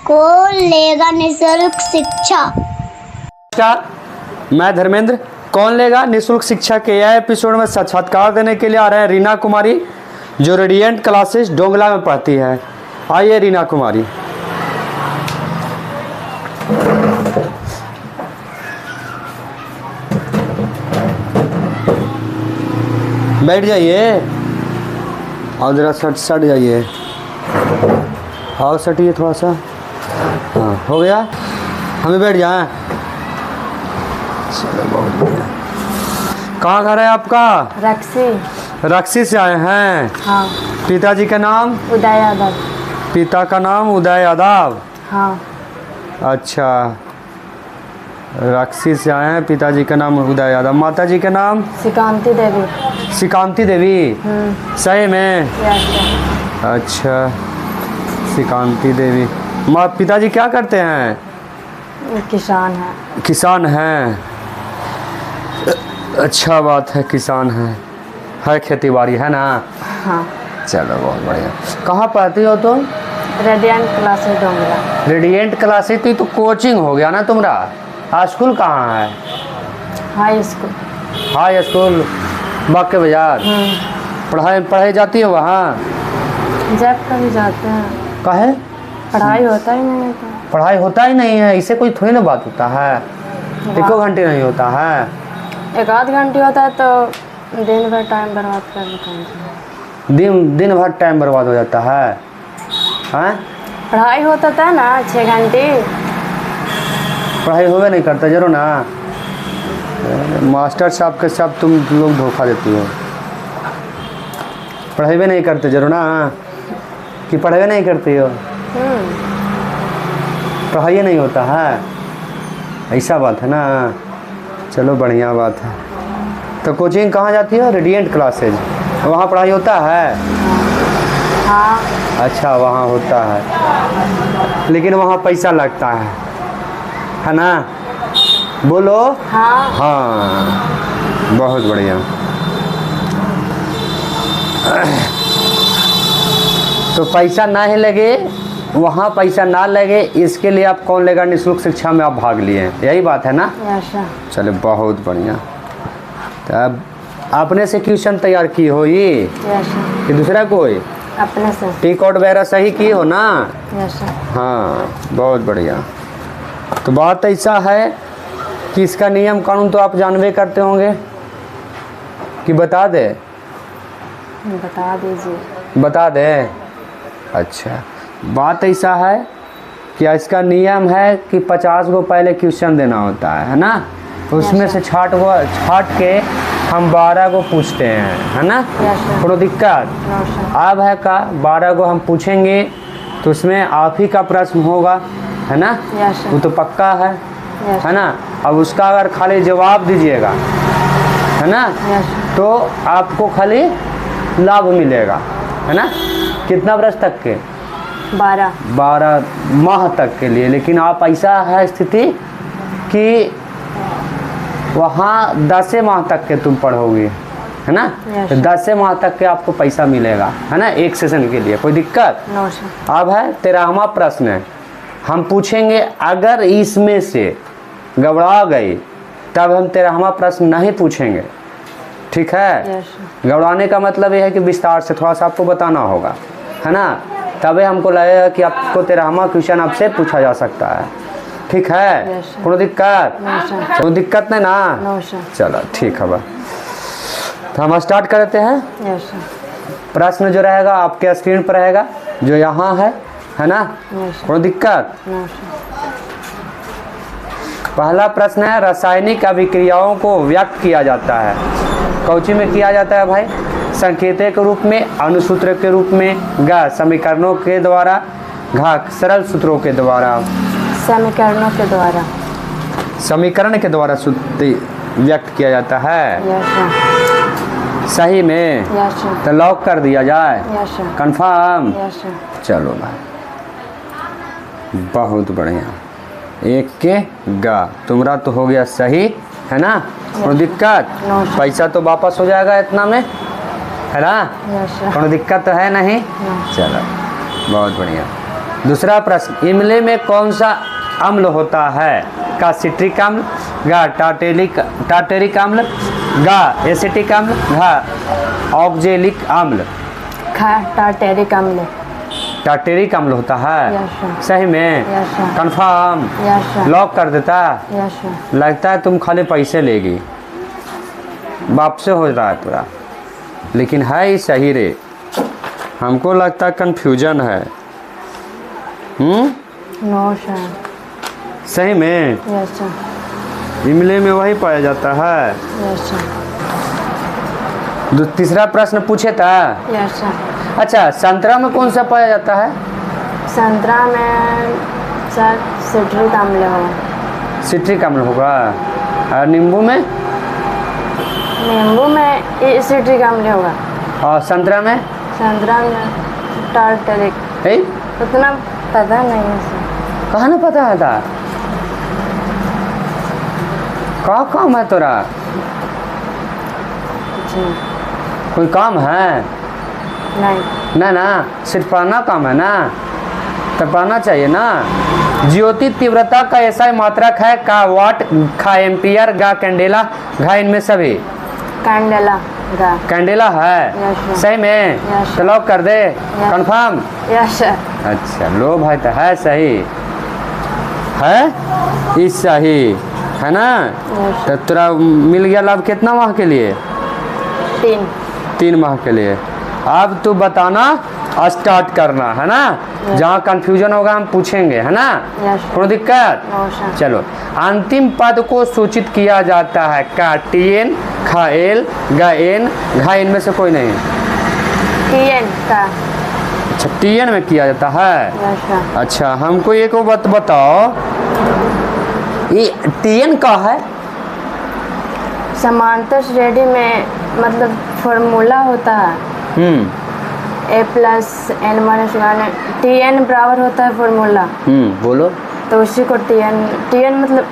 कौन लेगा निःशुल्क शिक्षा? नमस्कार, मैं धर्मेंद्र। कौन लेगा निःशुल्क शिक्षा के यह एपिसोड में साक्षात्कार देने के लिए आ रहे हैं रीना कुमारी, जो रेडिएंट क्लासेस डोंगला में पढ़ती है। आइए रीना कुमारी। बैठ जाइए और जरा सट जाइए। आओ सटिए थोड़ा सा। हाँ, हो गया। हमें बैठ जाएं। चलो बहुत बढ़िया। कहाँ घर है आपका? रक्सी। रक्सी से आए हैं? हाँ। पिताजी का नाम? उदय यादव। पिता का नाम उदय यादव। हाँ। अच्छा, रक्सी से आए हैं, पिताजी का नाम उदय यादव। माता जी का नाम? सिकांती देवी। सिकांती देवी? सही में? यस। अच्छा, सिकांती देवी। माँ पिताजी क्या करते हैं? किसान है। किसान हैं? अच्छा बात है, किसान है खेती बाड़ी है ना? हाँ। चलो बहुत बढ़िया। कहाँ पढ़ती हो तुम? Radiant classes Dongra. Radiant classes तो कोचिंग हो गया ना तुम्हारा। स्कूल कहाँ है? High school. हाई स्कूल बाके बाजार। पढ़ाई जाती है वहाँ? जब कभी जाते हैं। काहे? पढ़ाई होता ही नहीं तो। पढ़ाई होता ही नहीं है, इससे कोई थोड़ी ना बात होता है। एको घंटे नहीं होता है? एक आध घंटे होता है तो दिन भर टाइम बर्बाद कर देते हैं। दिन भर टाइम बर्बाद हो जाता है? हैं? पढ़ाई होता था ना 6 घंटे। पढ़ाई होवे नहीं करता जरूर ना। मास्टर साहब के साथ तुम लोग धोखा देती हो। पढ़ाई भी नहीं करते जरूर ना, कि पढ़ाई नहीं करती हो? पढ़ाई नहीं होता है, ऐसा बात है ना। चलो बढ़िया बात है। तो कोचिंग कहाँ जाती है? Radiant classes. वहाँ पढ़ाई होता है? हाँ। अच्छा, वहाँ होता है, लेकिन वहाँ पैसा लगता है ना? बोलो। हाँ। हाँ, बहुत बढ़िया। तो पैसा ना ही लगे, वहाँ पैसा ना लगे, इसके लिए आप कौन लेगा निःशुल्क शिक्षा में आप भाग लिए, यही बात है ना? यस। चलो बहुत बढ़िया। तो अब आपने से क्वेश्चन तैयार की हो ये यस। कि दूसरा कोई? अपने से। टिक आउट वगैरह सही की हो ना? यस। हाँ, बहुत बढ़िया। तो बात ऐसा है कि इसका नियम कानून तो आप जानबे करते होंगे, कि बता दे? बता दीजिए। बता दे। अच्छा, बात ऐसा है कि इसका नियम है कि 50 को पहले क्वेश्चन देना होता है ना? उसमें से छाट के हम 12 को पूछते हैं, है ना? थोड़ा दिक्कत अब है का 12 को हम पूछेंगे तो उसमें आप ही का प्रश्न होगा, है ना? वो तो पक्का है ना? अब उसका अगर खाली जवाब दीजिएगा, है ना, तो आपको खाली लाभ मिलेगा, है ना? कितना वर्ष तक के? 12 माह तक के लिए। लेकिन आप ऐसा है स्थिति कि वहाँ 10 माह तक के तुम पढ़ोगे, है ना? तो 10 माह तक के आपको पैसा मिलेगा, है ना, एक सेशन के लिए। कोई दिक्कत? अब है 13वां प्रश्न है, हम पूछेंगे अगर इसमें से घबरा गए तब हम 13वां प्रश्न नहीं पूछेंगे, ठीक है? घबराने का मतलब यह है कि विस्तार से थोड़ा सा आपको बताना होगा, है ना? तभी हमको लगेगा कि आपको 13वां क्वेश्चन आपसे पूछा जा सकता है, ठीक है? कोई दिक्कत? कोई दिक्कत नहीं ना? चलो ठीक है। तो हम स्टार्ट करते हैं। प्रश्न जो रहेगा आपके स्क्रीन पर रहेगा, जो यहाँ है ना? कोई दिक्कत? पहला प्रश्न है, रासायनिक अभिक्रियाओं को व्यक्त किया जाता है, कौची में किया जाता है भाई? संकेतक के रूप में, अनुसूत्र के रूप में, ग समीकरणों के द्वारा, घ सरल सूत्रों के द्वारा। समीकरणों के द्वारा। समीकरण के द्वारा व्यक्त किया जाता है। सही में? तो लॉक कर दिया जाए? कंफर्म? चलो भाई, बहुत बढ़िया। एक के गा तुम्हारा तो हो गया सही, है ना? कोई दिक्कत? पैसा तो वापस हो जाएगा इतना में, है ना? कोई दिक्कत तो है नहीं? चलो बहुत बढ़िया। दूसरा प्रश्न, इमली में कौन सा अम्ल होता है? का सिट्रिक अम्ल, गा टार्टेरिक अम्ल, गा एसिटिक अम्ल, घा ऑक्जेलिक अम्ल। टार्टेरिक अम्ल। टार्टेरिक अम्ल होता है? Yes, sir. सही में? Yes, sir. Confirm? Yes, sir. Lock कर देता? Yes, sir. लगता है तुम खाली पैसे लेगी, बाप से हो रहा है पूरा, लेकिन है ही सही रे। हमको लगता है कंफ्यूजन है। No, sir. सही में? Yes, sir. इमली में वही पाया जाता है। Yes, sir. तीसरा प्रश्न पूछे था। Yes, sir. अच्छा, संतरा में कौन सा पाया जाता है? संतरा में सर सिट्रिक अम्ल होगा। सिट्रिक अम्ल होगा। और नींबू में? नींबू में सिट्रिक अम्ल होगा। और संतरा में? संतरा में टार्टेरिक। है? उतना पता नहीं है सर। कहाँ ना पता है था? क्या काम है तोरा? कुछ नहीं। कोई काम है? नहीं। ना ना, सिर्फ पढ़ना काम है ना, तो पढ़ना चाहिए ना। ज्योति तीव्रता का ऐसा मात्रक है का वाट, खा एम्पियर, गा कैंडेला, घा इनमें सभी। कैंडेला गा। कैंडेला है? Yes, sir. सही में? Yes, sir. तो लॉक कर दे। Yes. कंफर्म? Yes sir. अच्छा, लो भाई, तो है सही है, इस सही है ना। Yes, तो तेरा मिल गया लाभ कितना माह के लिए? 3 माह के लिए। अब तू बताना, स्टार्ट करना है ना। जहाँ कंफ्यूजन होगा हम पूछेंगे, है ना। Yes, sir. कोई दिक्कत? No, sir. चलो, अंतिम पद को सूचित किया जाता है का टीएन, खा एल, गा एन, घा इनमें से कोई नहीं। TN का। अच्छा, टीएन में किया जाता है। Yes sir. अच्छा, हमको एक बात बताओ, ये टीएन का है? समांतर श्रेणी में मतलब फॉर्मूला होता है A+n-1 TN बराबर होता है फॉर्मूला। बोलो। तो उसी को TN मतलब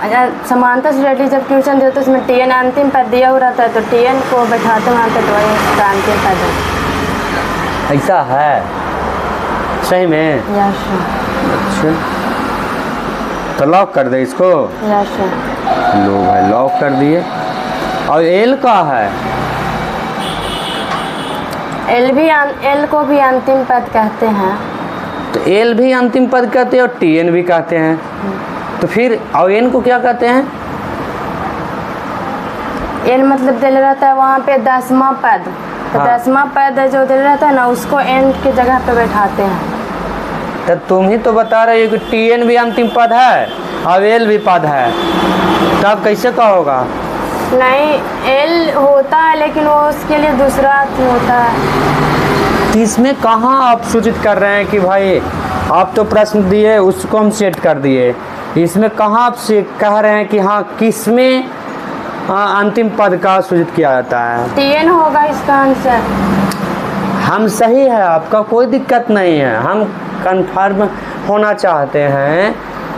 समांतर श्रेणी जब क्वेश्चन देते उसमें TN अंतिम पद दिया हुआ रहता है, तो TN को बैठाते वहाँ तक वही उसका अंतिम पद है। ऐसा है? सही में? Yes sir. अच्छा, तो लॉक कर दे इसको। Yes sir. लो भाई, लॉक कर दिए। और एल का है? एल को भी अंतिम पद कहते हैं। तो एल भी अंतिम पद कहते हैं और टीएन भी कहते हैं, तो फिर और एन को क्या कहते हैं? एन मतलब दिल रहता है वहाँ पे 10वां पद, तो हाँ। 10वां पद जो दिल रहता है ना, उसको एन की जगह पे बैठाते हैं। तो तुम ही तो बता रहे हो कि टीएन भी अंतिम पद है और एल भी पद है, तब कैसे कहोगा? नहीं, एल होता है लेकिन वो उसके लिए दूसरा अर्थ होता है। तो इसमें कहाँ आप सूचित कर रहे हैं कि भाई आप तो प्रश्न दिए उसको हम सेट कर दिए, इसमें कहाँ आप से कह रहे हैं कि हाँ किसमें अंतिम पद का सूचित किया जाता है? TN होगा इसका आंसर। हम सही है, आपका कोई दिक्कत नहीं है। हम कन्फर्म होना चाहते हैं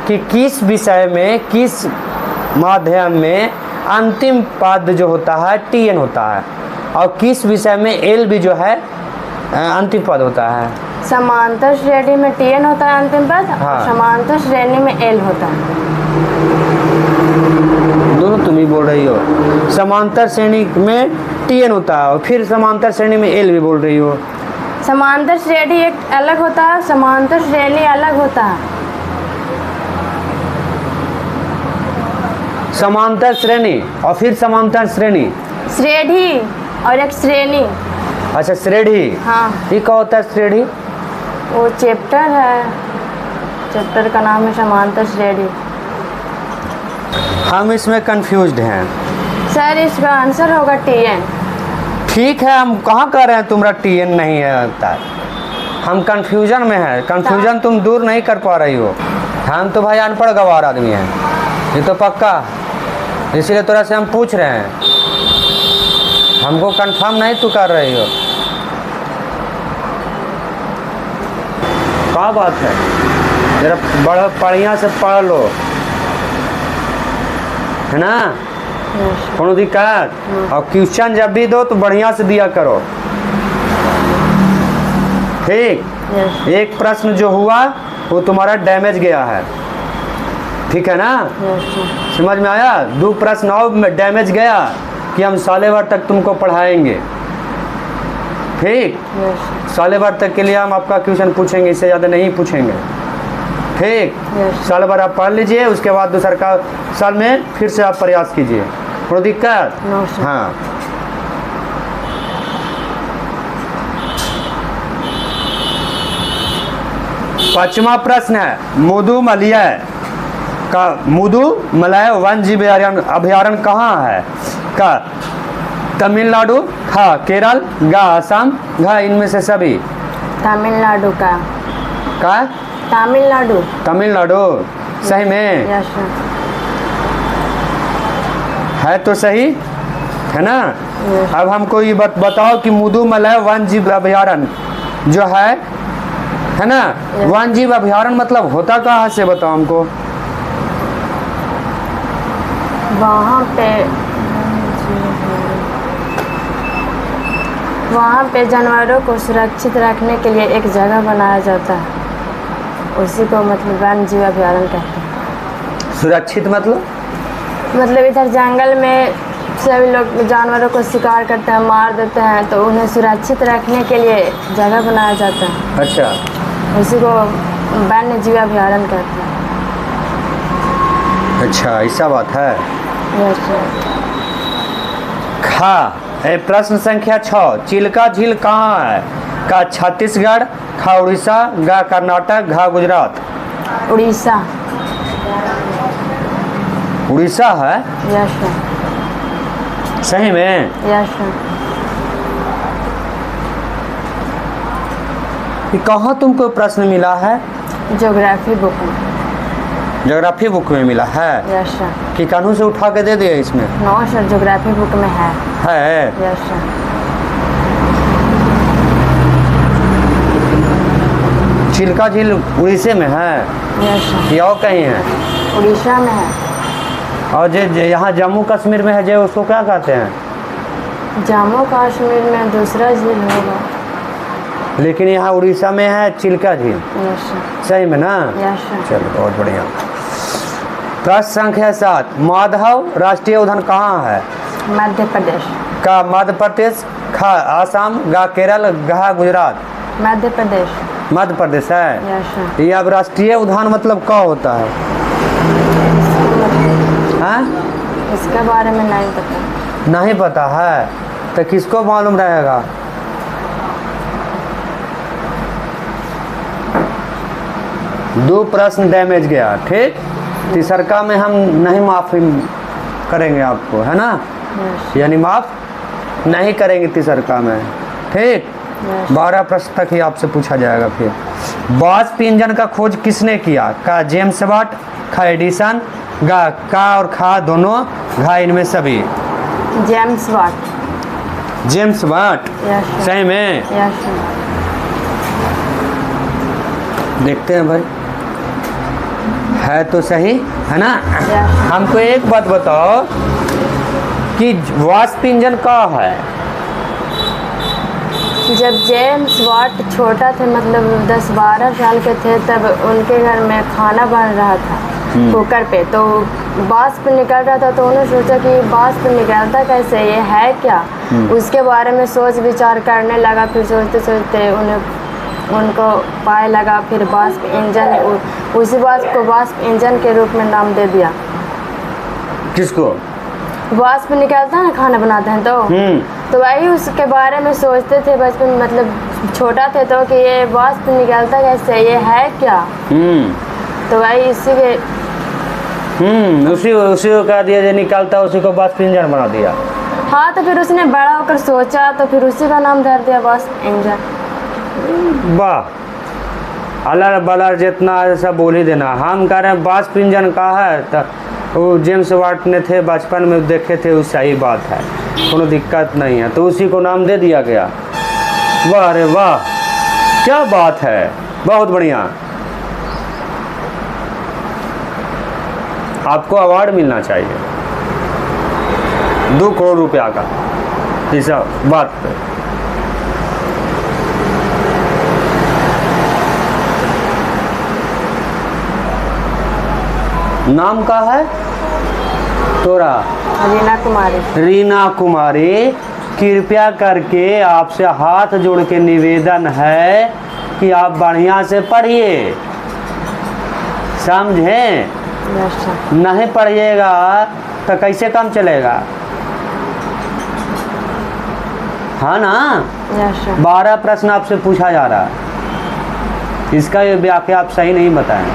कि किस विषय में, किस माध्यम में अंतिम पद जो होता है TN होता है और किस विषय में एल भी जो है अंतिम पद होता है। समांतर श्रेणी में TN होता है अंतिम पद। हाँ। समांतर श्रेणी में एल होता है। दोनों तुम ही बोल रही हो। समांतर श्रेणी में TN होता है और फिर समांतर श्रेणी में एल भी बोल रही हो। समांतर श्रेणी एक अलग होता है, समांतर श्रेणी अलग होता है। समांतर श्रेणी और फिर समांतर श्रेणी। श्रेणी और एक श्रेणी। अच्छा, श्रेणी। हाँ। ये क्या होता है श्रेणी? वो चैप्टर है, चैप्टर का नाम है समांतर श्रेणी। हम इसमें कंफ्यूज्ड हैं सर, इसका आंसर होगा TN। ठीक है, हम कहाँ कह रहे हैं तुम्हारा TN नहीं है होता है, हम कंफ्यूजन में है। कंफ्यूजन तुम दूर नहीं कर पा रही हो। हम तो भाई अनपढ़ गवार आदमी हैं, ये तो पक्का, इसीलिए तोरा से हम पूछ रहे हैं। हमको कंफर्म नहीं तू कर रही हो। क्या बात है, जरा बड़ा बढ़िया से पढ़ लो, है ना, कोनो दिक्कत। और क्वेश्चन जब भी दो तो बढ़िया से दिया करो, ठीक। एक प्रश्न जो हुआ वो तुम्हारा डैमेज गया है, ठीक है ना। Yes sir. समझ में आया। 2 प्रश्न और में डैमेज गया कि हम साले भर तक तुमको पढ़ाएंगे, ठीक। Yes sir. साले भर तक के लिए हम आपका क्वेश्चन पूछेंगे, इससे ज़्यादा नहीं पूछेंगे, ठीक। यस साल भर आप पढ़ लीजिए, उसके बाद दूसरा का साल में फिर से आप प्रयास कीजिए, कोई दिक्कत। No sir. हाँ, पांचवा प्रश्न है, मुदुमलय वन्य जीव अभयारण्य कहाँ है? का तमिलनाडु, खा केरल, गा असम, घ इनमें से सभी। तमिलनाडु का। तमिलनाडु। तमिलनाडु सही में यस सर। है तो सही है ना। यस। अब हमको ये बताओ कि मुदुमलय वन्य जीव अभयारण्य जो है ना, वन्य जीव अभयारण्य मतलब होता कहाँ से, बताओ हमको। वहाँ पे जानवरों को सुरक्षित रखने के लिए एक जगह बनाया जाता है, उसी को मतलब वन्य जीव अभयारण्य कहते हैं। सुरक्षित मतलब इधर जंगल में सभी लोग जानवरों को शिकार करते हैं, मार देते हैं, तो उन्हें सुरक्षित रखने के लिए जगह बनाया जाता है। अच्छा, उसी को वन्य जीव अभयारण्य कहते हैं। अच्छा ऐसा बात है। Yes sir. खा प्रश्न संख्या 6, चिल्का झील कहाँ है? का छत्तीसगढ़, खा उड़ीसा, गा कर्नाटक, घा गुजरात। उड़ीसा। उड़ीसा है यस सर। सही में। Yes sir. ये कहाँ तुमको प्रश्न मिला है? ज्योग्राफी बुक में। ज्योग्राफी बुक में मिला है यस सर। कि कानून से उठा के दे दिया इसमें? नो सर, ज्योग्राफी बुक में है। Yes sir. चिल्का झील उड़ीसा में है यस सर। या और कहीं है? उड़ीसा में है। और जो यहाँ जम्मू कश्मीर में है जो उसको क्या कहते हैं? जम्मू कश्मीर में दूसरा झील होगा, लेकिन यहाँ उड़ीसा में है चिल्का झील। Yes sir. सही में ना। Yes sir. चलो बहुत बढ़िया। प्रश्न संख्या 7, माधव राष्ट्रीय उद्यान कहाँ है? मध्य प्रदेश। का मध्य प्रदेश, खा आसाम, गा केरल, घा गुजरात। मध्य प्रदेश। मध्य प्रदेश है। Yes sir. ये अब राष्ट्रीय उद्यान मतलब क्या होता है? हाँ? इसके बारे में नहीं पता। नहीं पता है तो किसको मालूम रहेगा? दो प्रश्न डैमेज गया, ठीक। तीसरका में हम नहीं माफी करेंगे आपको, है ना। यस। यानी माफ नहीं करेंगे तीसरका में, ठीक। यस। 12 प्रश्न तक ही आपसे पूछा जाएगा। फिर वाष्प इंजन का खोज किसने किया? का जेम्स वाट, खा एडिसन, गा का और खा दोनों, घा इनमें सभी। James Watt. James Watt yes sir. सही में। Yes sir. देखते हैं भाई, है तो सही है ना। यस। हमको एक बात बताओ कि वाष्प इंजन का है? जब जेम्स वाट छोटा थे, मतलब 10-12 साल के थे, तब उनके घर में खाना बन रहा था कुकर पे, तो वाष्प निकल रहा था, तो उन्होंने सोचा कि वाष्प निकलता कैसे, ये है क्या। उसके बारे में सोच विचार करने लगा, फिर सोचते सोचते उनको पाए लगा, फिर वाष्प इंजन, उसी वाष्प को वाष्प इंजन के रूप में नाम दे दिया। किसको? वाष्प निकलता है ना, खाना बनाते हैं तो वही उसके बारे में सोचते थे बचपन में, मतलब छोटा थे तो कि ये वाष्प निकलता कैसे, ये है क्या। तो वही इसी के उसी को कह दिया जो निकलता, उसी को वाष्प इंजन बना दिया। हाँ, तो फिर उसने बड़ा होकर सोचा, तो फिर उसी का नाम धर दिया वाष्प इंजन। वाह, अलर बलर जितना ऐसा बोल ही देना। हम कह रहे हैं वाष्प इंजन का है, तो वो जेम्स वाट ने थे बचपन में देखे थे, वो सही बात है, कोनो दिक्कत नहीं है, तो उसी को नाम दे दिया गया। वाह अरे वाह, क्या बात है, बहुत बढ़िया। आपको अवार्ड मिलना चाहिए 2 करोड़ रुपया का इस बात पे। नाम का है तोरा? रीना कुमारी। रीना कुमारी, कृपया करके आपसे हाथ जोड़ के निवेदन है कि आप बढ़िया से पढ़िए, समझे? Yes sir. नहीं पढ़िएगा तो कैसे काम चलेगा, हाँ ना? Yes sir. 12 प्रश्न आपसे पूछा जा रहा है, इसका ये व्याख्या आप सही नहीं बताएं।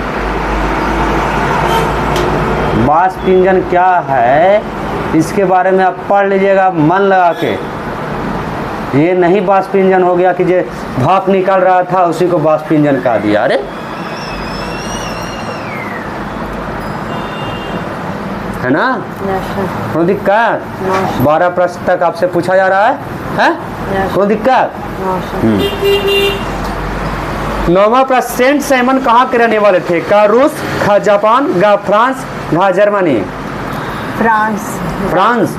वाष्प इंजन क्या है इसके बारे में आप पढ़ लीजिएगा मन लगा के। ये नहीं वाष्प इंजन हो गया कि जो भाप निकल रहा था उसी को वाष्प इंजन कहा दिया। अरे है ना? Yes sir. कोई दिक्कत? 12 प्रश्न तक आपसे पूछा जा रहा है? यस। कोई दिक्कत? No sir. 9वां प्रश्न, सेंट साइमन कहाँ के रहने वाले थे? का रूस, खा जापान, गा फ्रांस, घा जर्मनी। फ्रांस। फ्रांस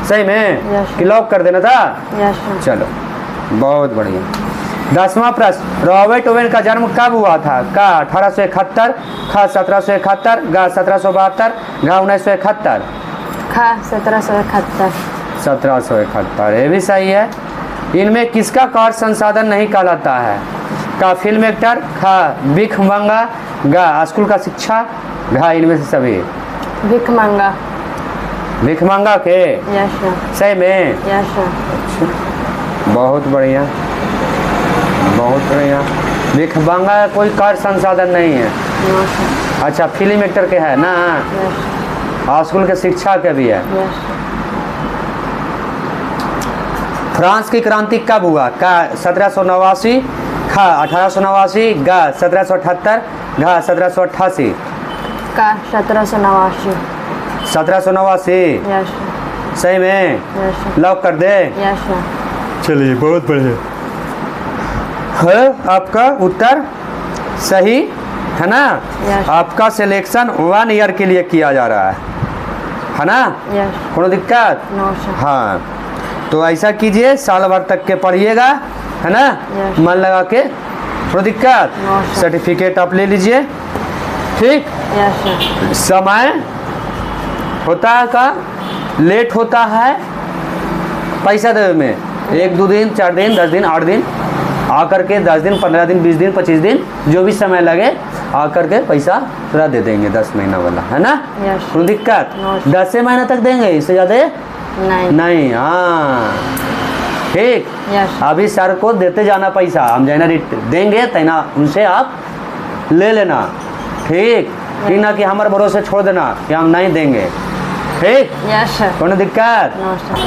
सही में? Yes, कि लॉक कर देना था? Yes sir. चलो बहुत बढ़िया। 10वां प्रश्न, रॉबर्ट ओवेन का जन्म कब हुआ था? का 1871, खा 1771, गा 1772, घा 1971। खा 1771। 1771 ये भी सही है। इनमें किसका कार्य संसाधन नहीं कहलाता है? का फिल्म एक्टर, खा भिखमंगा, गा स्कूल का शिक्षा, घा इनमें से सभी। भिखमंगा। भिखमंगा के? Yes sir. सही में? Yes sir. बहुत बढ़िया, बहुत बढ़िया। भिखमंगा का कोई कार्य संसाधन नहीं है। No sir. अच्छा फिल्म एक्टर के है ना? यस। स्कूल के शिक्षा के भी है। यस। फ्रांस की क्रांति कब हुआ? का 1789, खा 1889, गा 1778, घा 1788। का 1789। 1789 यस सर। सही में? Yes sir. लॉक कर दे? Yes sir. चलिए बहुत बढ़िया है, आपका उत्तर सही है ना? Yes. आपका सिलेक्शन 1 ईयर के लिए किया जा रहा है ना? यस। कोनो दिक्कत? No sir. हाँ तो ऐसा कीजिए, साल भर तक के पढ़िएगा है ना? Yes. मन लगा के। कोनो दिक्कत? No, sir. सर्टिफिकेट आप ले लीजिए, ठीक? Yes sir. समय होता है का लेट होता है पैसा देवे में, 1-2 दिन, 4 दिन, 10 दिन, 8 दिन, आकर के 10 दिन, 15 दिन, 20 दिन, 25 दिन, जो भी समय लगे आकर के पैसा पूरा दे देंगे 10 महीना वाला, है ना? यस। कोई दिक्कत? No, sir. 10 महीना तक देंगे, इससे ज़्यादा नहीं। नहीं। हाँ ठीक। यस। अभी सर को देते जाना पैसा, हम जैना देंगे तैना उनसे आप ले लेना, ठीक? कि ना कि हमारे भरोसे छोड़ देना कि हम नहीं देंगे, ठीक? Yes sir. कोनो दिक्कत? No sir.